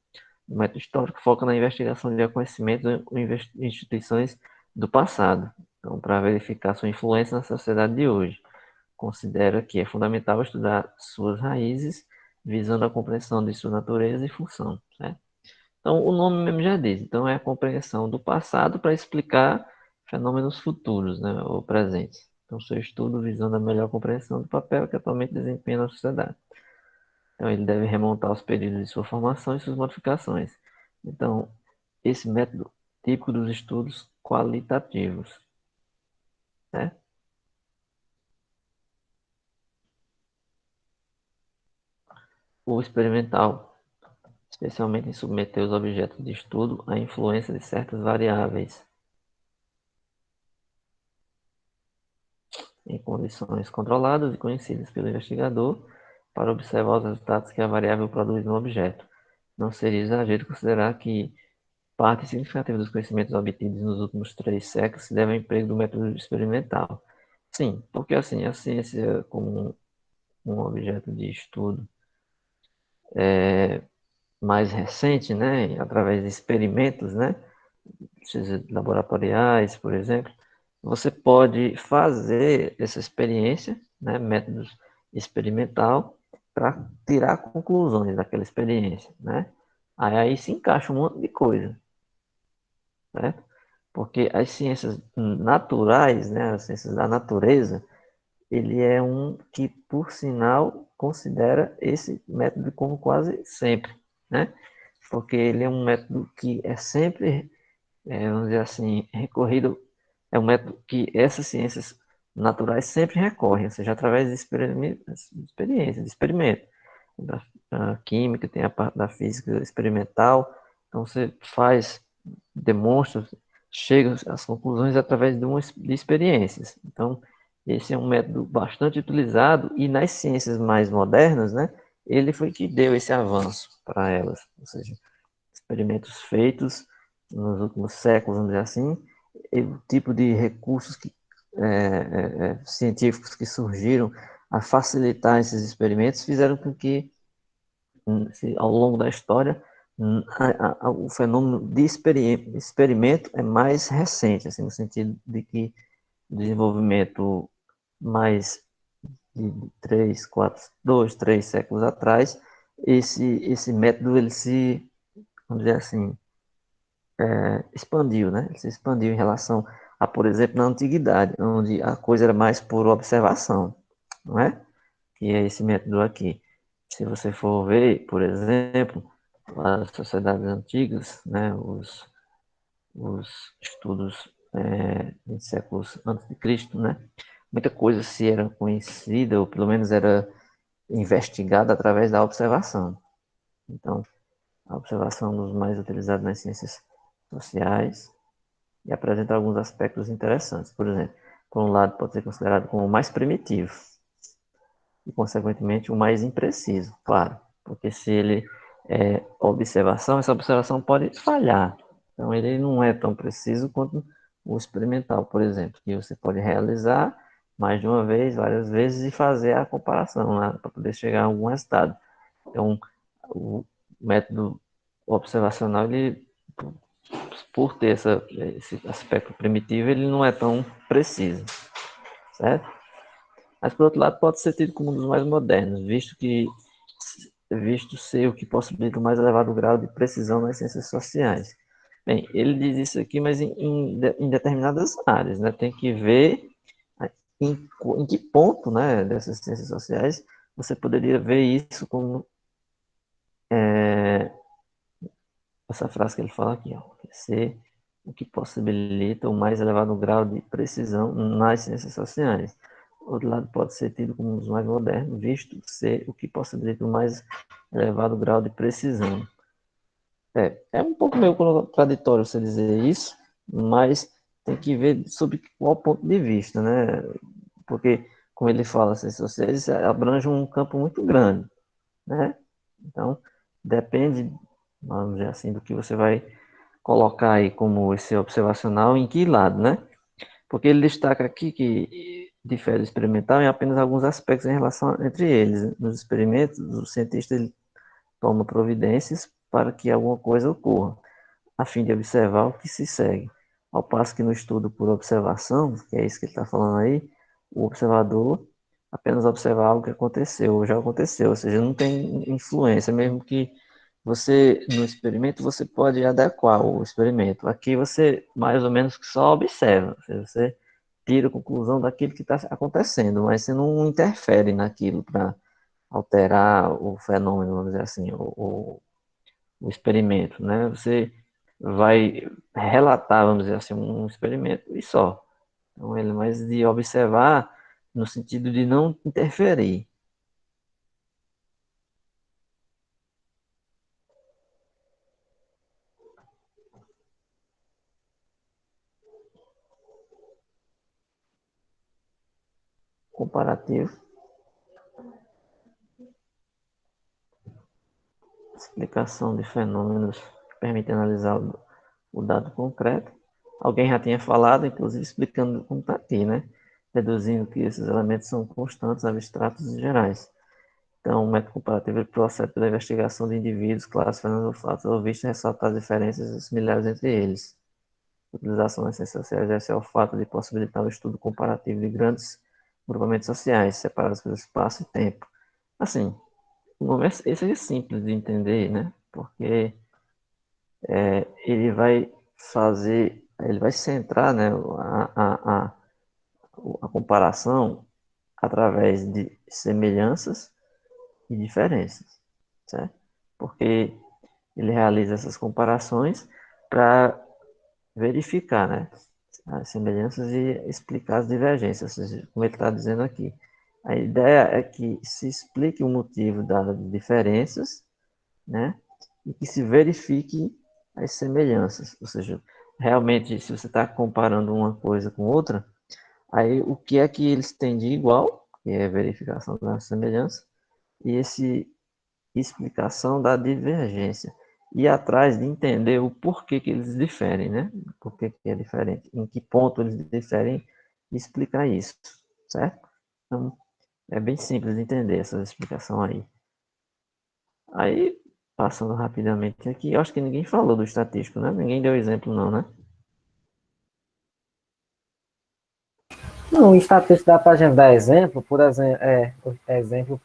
o método histórico foca na investigação de conhecimentos em instituições do passado, então, para verificar sua influência na sociedade de hoje. Considera que é fundamental estudar suas raízes, visando a compreensão de sua natureza e função, certo? Então, o nome mesmo já diz. Então, é a compreensão do passado para explicar fenômenos futuros, né, ou presentes. Então, seu estudo visando a melhor compreensão do papel que atualmente desempenha na sociedade. Então, ele deve remontar os períodos de sua formação e suas modificações. Então, esse método típico dos estudos qualitativos, né? O experimental, especialmente em submeter os objetos de estudo à influência de certas variáveis em condições controladas e conhecidas pelo investigador para observar os resultados que a variável produz no objeto. Não seria exagero considerar que parte significativa dos conhecimentos obtidos nos últimos 3 séculos se deve ao emprego do método experimental. Sim, porque assim, a ciência como um objeto de estudo mais recente, né, através de experimentos, né, laboratoriais, por exemplo, você pode fazer essa experiência, né, métodos experimental, para tirar conclusões daquela experiência, né? Aí se encaixa um monte de coisa, certo? Porque as ciências naturais, né, as ciências da natureza, ele é um que, por sinal, considera esse método como quase sempre, né? Porque ele é um método que é sempre, vamos dizer assim, recorrido, é um método que essas ciências naturais sempre recorrem, ou seja, através de experiência, de experimento. Da química, tem a parte da física experimental, então você faz, demonstra, chega às conclusões através de experiências. Então, esse é um método bastante utilizado e nas ciências mais modernas, né, ele foi que deu esse avanço para elas, ou seja, experimentos feitos nos últimos séculos, vamos dizer assim, e o tipo de recursos científicos que surgiram a facilitar esses experimentos fizeram com que, ao longo da história, o fenômeno de experimento é mais recente, assim, no sentido de que o desenvolvimento mais de 3, 4, 2, 3 séculos atrás, esse método, ele se, vamos dizer assim, expandiu, né? Ele se expandiu em relação a, por exemplo, na antiguidade, onde a coisa era mais por observação, não é? Que é esse método aqui. Se você for ver, por exemplo, as sociedades antigas, né, os estudos em séculos antes de Cristo, né, muita coisa se era conhecida, ou pelo menos era investigada através da observação. Então, a observação é um dos mais utilizados nas ciências sociais e apresenta alguns aspectos interessantes. Por exemplo, por um lado, pode ser considerado como o mais primitivo e, consequentemente, o mais impreciso, claro, porque se ele é observação, essa observação pode falhar. Então, ele não é tão preciso quanto o experimental, por exemplo, que você pode realizar mais de uma vez, várias vezes, e fazer a comparação, né, para poder chegar a algum resultado. Então, o método observacional, ele, por ter esse aspecto primitivo, ele não é tão preciso, certo? Mas, por outro lado, pode ser tido como um dos mais modernos, visto ser o que possibilita o mais elevado grau de precisão nas ciências sociais. Bem, ele diz isso aqui, mas em determinadas áreas, né? Tem que ver em que ponto, né, dessas ciências sociais você poderia ver isso como essa frase que ele fala aqui, ó, ser o que possibilita o mais elevado grau de precisão nas ciências sociais. Por outro lado, pode ser tido como um dos mais modernos, visto ser o que possibilita o mais elevado grau de precisão. É um pouco meio contraditório você dizer isso, mas tem que ver sobre qual ponto de vista, né? Porque, como ele fala, as ciências sociais abrangem um campo muito grande, né? Então, depende, vamos dizer assim, do que você vai colocar aí como esse observacional, em que lado, né? Porque ele destaca aqui que difere do experimental em apenas alguns aspectos em relação entre eles. Nos experimentos, o cientista ele toma providências para que alguma coisa ocorra, a fim de observar o que se segue. Ao passo que no estudo por observação, que é isso que ele está falando aí, o observador apenas observa algo que aconteceu ou já aconteceu, ou seja, não tem influência, mesmo que você, no experimento, você pode adequar o experimento. Aqui você mais ou menos só observa, ou seja, você tira a conclusão daquilo que está acontecendo, mas você não interfere naquilo para alterar o fenômeno, vamos dizer assim, o experimento, né? Você vai relatar, vamos dizer assim, um experimento e só. Então, ele é mais de observar no sentido de não interferir. Comparativo, explicação de fenômenos que permite analisar o dado concreto. Alguém já tinha falado, inclusive explicando como está aqui, né? Deduzindo que esses elementos são constantes, abstratos e gerais. Então, o método comparativo procede pela investigação de indivíduos, classificando os fatos ou vistos e ressaltar as diferenças similares entre eles. A utilização das ciências sociais deve ser o fato de possibilitar o estudo comparativo de grandes grupamentos sociais, separados pelo espaço e tempo. Assim, esse é simples de entender, né? Porque ele vai ele vai centrar, né, a comparação através de semelhanças e diferenças, certo? Porque ele realiza essas comparações para verificar, né, as semelhanças e explicar as divergências, ou seja, como ele está dizendo aqui. A ideia é que se explique o motivo das diferenças, né, e que se verifique as semelhanças, ou seja, realmente, se você está comparando uma coisa com outra, aí o que é que eles têm de igual, que é a verificação da semelhança, e esse explicação da divergência. ir atrás de entender o porquê que eles diferem, né? Por que é diferente, em que ponto eles diferem, e explicar isso, certo? Então, é bem simples de entender essa explicação aí. Aí, passando rapidamente aqui, eu acho que ninguém falou do estatístico, né? Ninguém deu exemplo não, né? Não, o estatístico dá para a gente dar exemplo, por exemplo,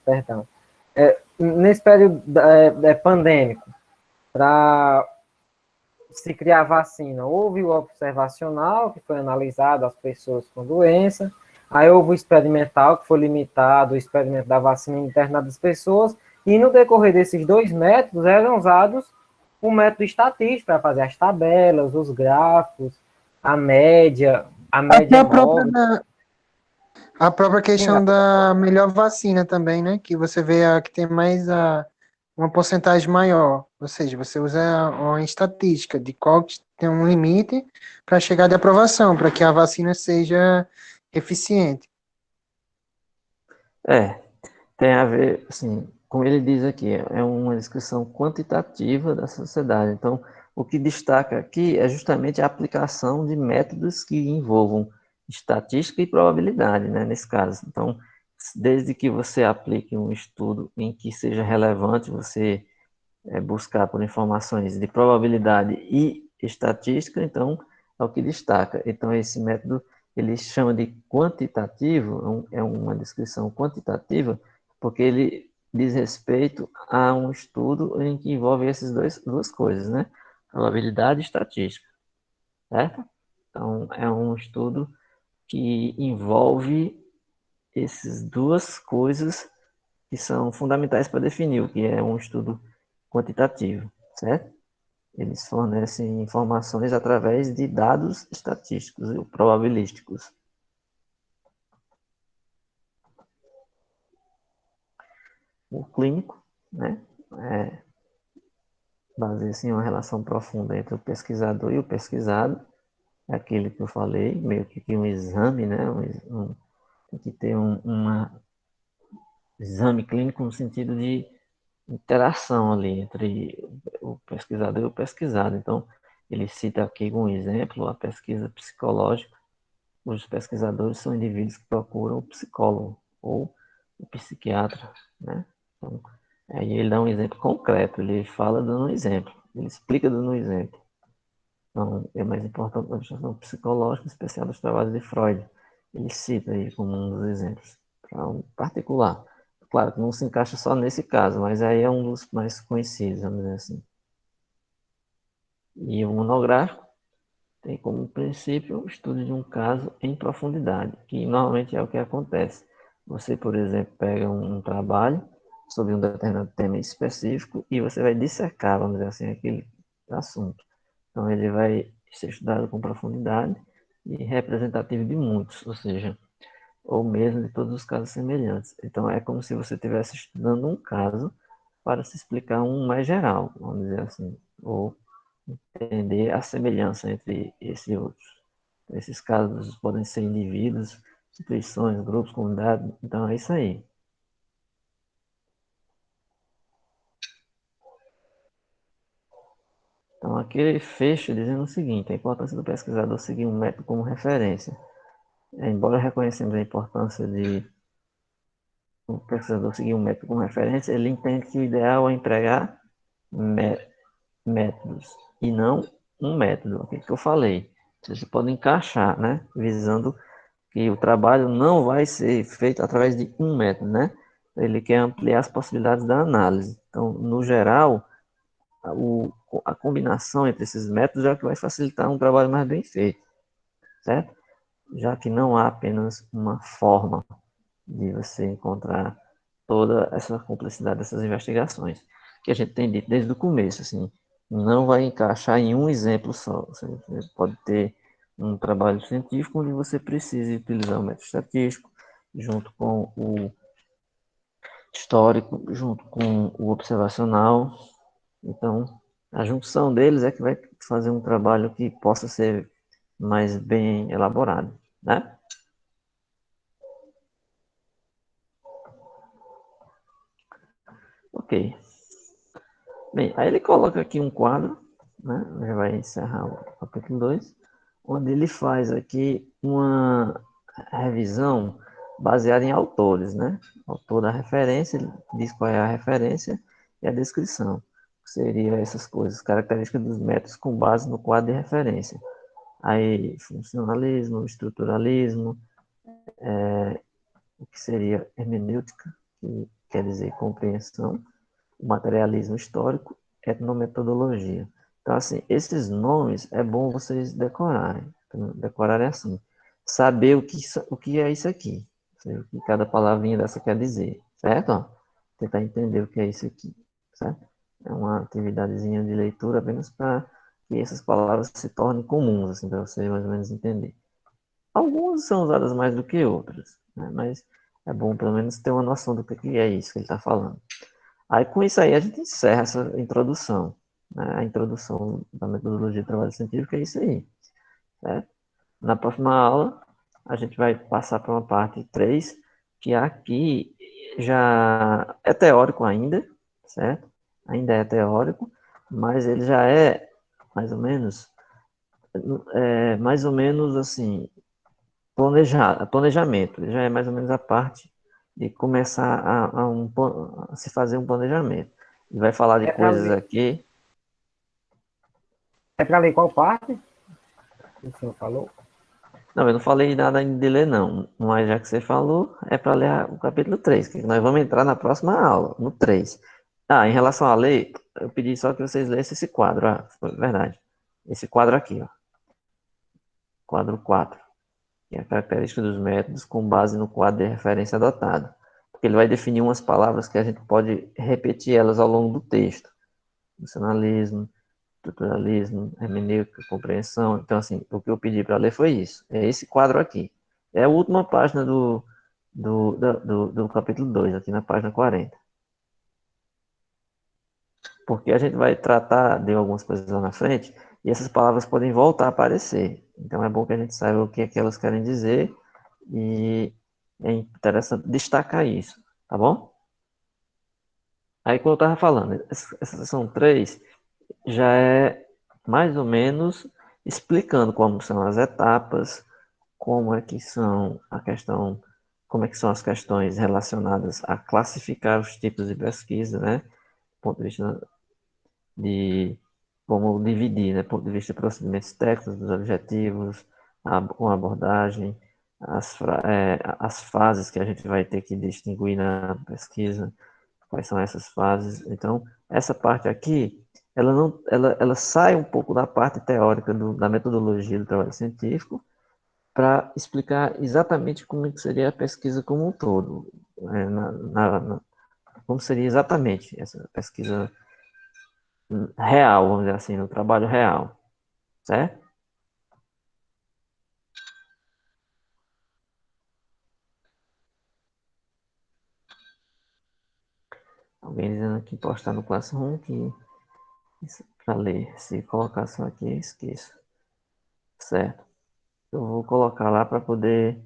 perdão. Nesse período pandêmico, para se criar vacina, houve o observacional, que foi analisado as pessoas com doença, aí houve o experimental, que foi limitado, o experimento da vacina em determinadas pessoas, e no decorrer desses 2 métodos eram usados o método estatístico para fazer as tabelas, os gráficos, a Até média móvel. a própria Sim, questão da melhor vacina também, né? Que você vê a que tem uma porcentagem maior. Ou seja, você usa uma estatística de qual que tem um limite para chegar de aprovação, para que a vacina seja eficiente. Tem a ver, assim, como ele diz aqui, é uma descrição quantitativa da sociedade. Então, o que destaca aqui é justamente a aplicação de métodos que envolvam estatística e probabilidade, né, nesse caso. Então, desde que você aplique um estudo em que seja relevante você buscar por informações de probabilidade e estatística, então, é o que destaca. Então, esse método ele chama de quantitativo, é uma descrição quantitativa, porque ele diz respeito a um estudo em que envolve essas duas coisas, né? Probabilidade e estatística, certo? Então, é um estudo que envolve essas duas coisas que são fundamentais para definir o que é um estudo quantitativo, certo? Eles fornecem informações através de dados estatísticos e probabilísticos. O clínico, né, baseia-se em uma relação profunda entre o pesquisador e o pesquisado, é aquele que eu falei, meio que um exame, né, tem que ter exame clínico no sentido de interação ali entre o pesquisador e o pesquisado. Então, ele cita aqui um exemplo, a pesquisa psicológica. Os pesquisadores são indivíduos que procuram o psicólogo ou o psiquiatra, né? Então, aí ele dá um exemplo concreto, ele fala dando um exemplo, ele explica dando um exemplo. Então, é mais importante a abstração psicológica, em especial dos trabalhos de Freud. Ele cita aí como um dos exemplos, para um particular. Claro que não se encaixa só nesse caso, mas aí é um dos mais conhecidos, vamos dizer assim. E o monográfico tem como princípio o estudo de um caso em profundidade, que normalmente é o que acontece. Você, por exemplo, pega um trabalho sobre um determinado tema específico e você vai dissecar, vamos dizer assim, aquele assunto. Então, ele vai ser estudado com profundidade e representativo de muitos, ou seja, ou mesmo de todos os casos semelhantes. Então, é como se você estivesse estudando um caso para se explicar um mais geral, vamos dizer assim, ou entender a semelhança entre esses e outros. Esses casos podem ser indivíduos, instituições, grupos, comunidades, então é isso aí. Então aqui ele fecha dizendo o seguinte, a importância do pesquisador seguir um método como referência. Embora reconhecemos a importância de o pesquisador seguir um método como referência, ele entende que o ideal é empregar métodos e não um método, o que eu falei. Você pode encaixar, né, visando que o trabalho não vai ser feito através de um método, né? Ele quer ampliar as possibilidades da análise. Então, no geral, a combinação entre esses métodos é o que vai facilitar um trabalho mais bem feito, certo? Já que não há apenas uma forma de você encontrar toda essa complexidade dessas investigações, que a gente tem dito desde o começo, assim, não vai encaixar em um exemplo só. Você pode ter um trabalho científico onde você precise utilizar o método estatístico, junto com o histórico, junto com o observacional. Então, a junção deles é que vai fazer um trabalho que possa ser mais bem elaborado, né? Ok. Bem, aí ele coloca aqui um quadro, né? Já vai encerrar o capítulo 2, onde ele faz aqui uma revisão baseada em autores, né? Autor da referência, ele diz qual é a referência e a descrição. Seria essas coisas, características dos métodos com base no quadro de referência. Aí, funcionalismo, estruturalismo, o que seria hermenêutica, que quer dizer compreensão, o materialismo histórico, etnometodologia. Então, assim, esses nomes é bom vocês decorarem. Decorar é assim, saber o que é isso aqui, o que cada palavrinha dessa quer dizer, certo? Ó, tentar entender o que é isso aqui, certo? É uma atividadezinha de leitura apenas para que essas palavras se tornem comuns, assim, para você mais ou menos entender. Algumas são usadas mais do que outras, né? Mas é bom pelo menos ter uma noção do que é isso que ele está falando. Aí com isso aí a gente encerra essa introdução, né? A introdução da metodologia de trabalho científico é isso aí, certo? Na próxima aula a gente vai passar para uma parte 3, que aqui já é teórico ainda, certo? Ainda é teórico, mas ele já é mais ou menos, mais ou menos assim, planejamento, já é mais ou menos a parte de começar a se fazer um planejamento. E vai falar de É para coisas ler, aqui. é para ler qual parte? O senhor falou? Não, eu não falei nada ainda de ler, não. Mas já que você falou, é para ler o capítulo 3, que nós vamos entrar na próxima aula, no 3. Ah, em relação à lei, eu pedi só que vocês lessem esse quadro. Ah, foi verdade. Esse quadro aqui, ó. Quadro 4. Que é a característica dos métodos com base no quadro de referência adotado. Porque ele vai definir umas palavras que a gente pode repetir elas ao longo do texto. Funcionalismo, estruturalismo, hermenêutica, compreensão. Então, assim, o que eu pedi para ler foi isso. É esse quadro aqui. É a última página do capítulo 2, aqui na página 40. Porque a gente vai tratar de algumas coisas lá na frente e essas palavras podem voltar a aparecer. Então, é bom que a gente saiba o que é que elas querem dizer e é interessante destacar isso, tá bom? Aí, como eu estava falando, essa sessão 3 já é mais ou menos explicando como são as etapas, como é que são a questão, como é que são as questões relacionadas a classificar os tipos de pesquisa, né? Do ponto de vista de como dividir, né? Do ponto de vista de procedimentos técnicos, dos objetivos, com a abordagem, as fases que a gente vai ter que distinguir na pesquisa, quais são essas fases. Então, essa parte aqui, ela não, ela sai um pouco da parte teórica da metodologia do trabalho científico para explicar exatamente como é que seria a pesquisa como um todo, né, como seria exatamente essa pesquisa real, vamos dizer assim, no trabalho real, certo? Alguém dizendo aqui postar no Classroom que para ler, se colocação aqui, esqueço, certo? Eu vou colocar lá para poder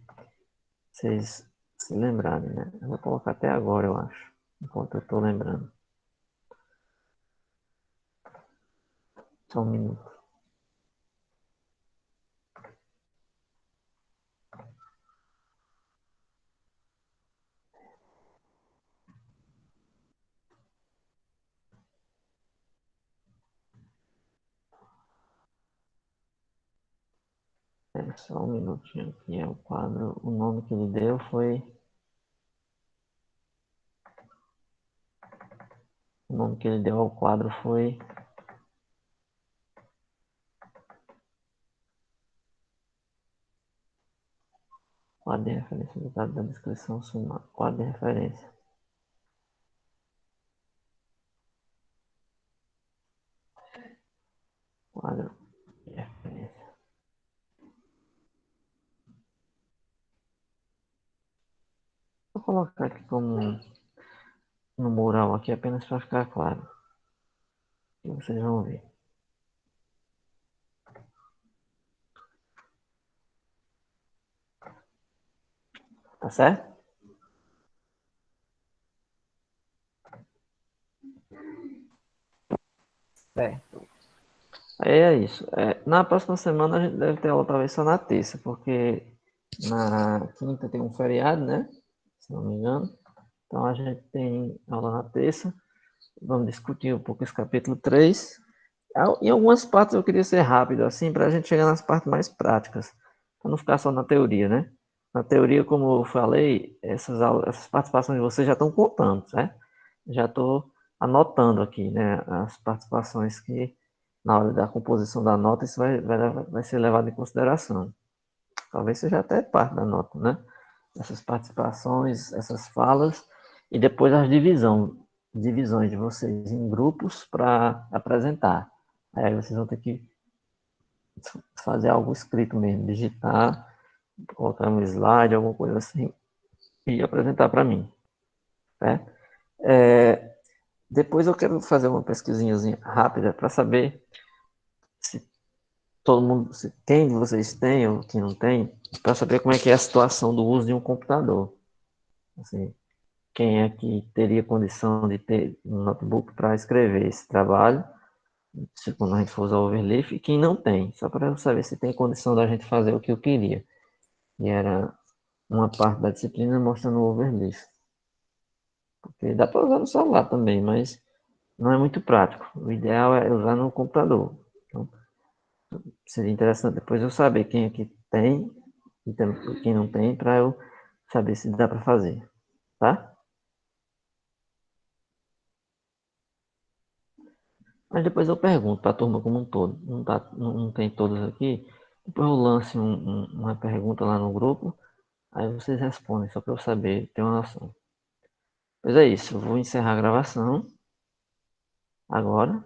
vocês se lembrarem, né? Eu vou colocar até agora, eu acho, enquanto eu estou lembrando. Só um minuto. Só um minutinho aqui. É o quadro. O nome que ele deu foi. O nome que ele deu ao quadro foi. Quadro de referência do dado da descrição sumária. Quadro de referência. Quadro de referência. Vou colocar aqui como no mural aqui apenas para ficar claro. E vocês vão ver. Tá certo? Aí é isso. Na próxima semana a gente deve ter aula talvez só na terça, porque na quinta tem um feriado, né? Se não me engano. Então a gente tem aula na terça. Vamos discutir um pouco esse capítulo 3. Em algumas partes eu queria ser rápido, assim, para a gente chegar nas partes mais práticas, para não ficar só na teoria, né? Na teoria, como eu falei, essas participações de vocês já estão contando, certo? Já estou anotando aqui, né? As participações que, na hora da composição da nota, isso vai ser levado em consideração. Talvez seja até parte da nota, né? Essas participações, essas falas, e depois as divisões de vocês em grupos para apresentar. Aí vocês vão ter que fazer algo escrito mesmo, digitar, colocar um slide, alguma coisa assim, e apresentar para mim. Né? Depois eu quero fazer uma pesquisinha rápida para saber se todo mundo, se quem de vocês tem ou quem não tem, para saber como é que é a situação do uso de um computador. Assim, quem é que teria condição de ter um notebook para escrever esse trabalho, quando a gente for usar o Overleaf, e quem não tem, só para eu saber se tem condição da gente fazer o que eu queria. E era uma parte da disciplina mostrando o Overleaf. Porque dá para usar no celular também, mas não é muito prático. O ideal é usar no computador. Então, seria interessante depois eu saber quem é que tem e quem não tem, para eu saber se dá para fazer. Tá? Mas depois eu pergunto para a turma como um todo. Não tem todos aqui. Depois eu lance uma pergunta lá no grupo. Aí vocês respondem, só para eu saber, ter uma noção. Pois é isso. Eu vou encerrar a gravação agora.